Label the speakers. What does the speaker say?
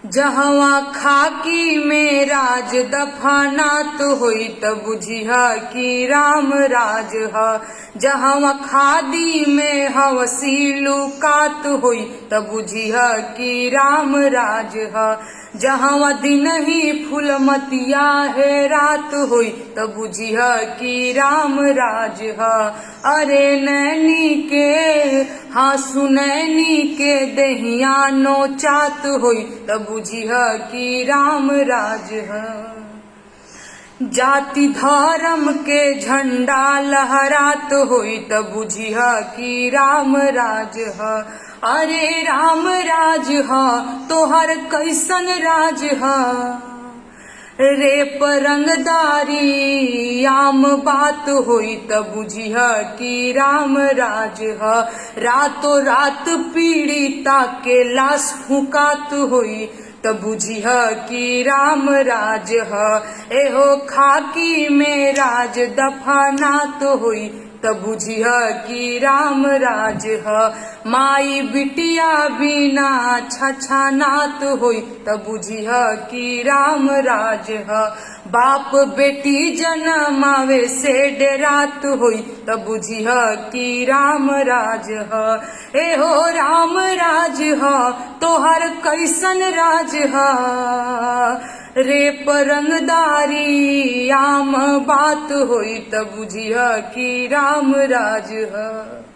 Speaker 1: जहवा खाकी में राज दफानात होई त बुझिह कि राम राज ह। जहवा खादी में हवसी लुकात होई त बुझिह कि राम राज ह। जहवा दिन ही फूलमतिया है रात होई त बुझिह कि राम राज ह। अरे नैनी के हाँ सुनैनी के देहिया नोचात होई त बुझिह कि राम राज ह। जाति धर्म के झंडा लहरात होई त बुझिह कि राम राज ह। अरे राम राज ह तोहर कैसन राज ह। रेप रंगदारी आम बात होई त बुझिह कि राम राज ह। रातों रात पीड़िता के लाश फुकात होई त बुझिह कि राम राज ह। एहो खाकी में राज दफानात होई त बुझिह कि राम राज ह। माई बिटिया बिना छछानात होई त बुझिह कि राम राज ह। बाप बेटी जनमावे से डेरात होई त बुझिह कि राम राज ह। एहो राम राज ह तोहर कैसन राज ह। रेप रंगदारी आम बात होई त बुझिह कि राम राज ह।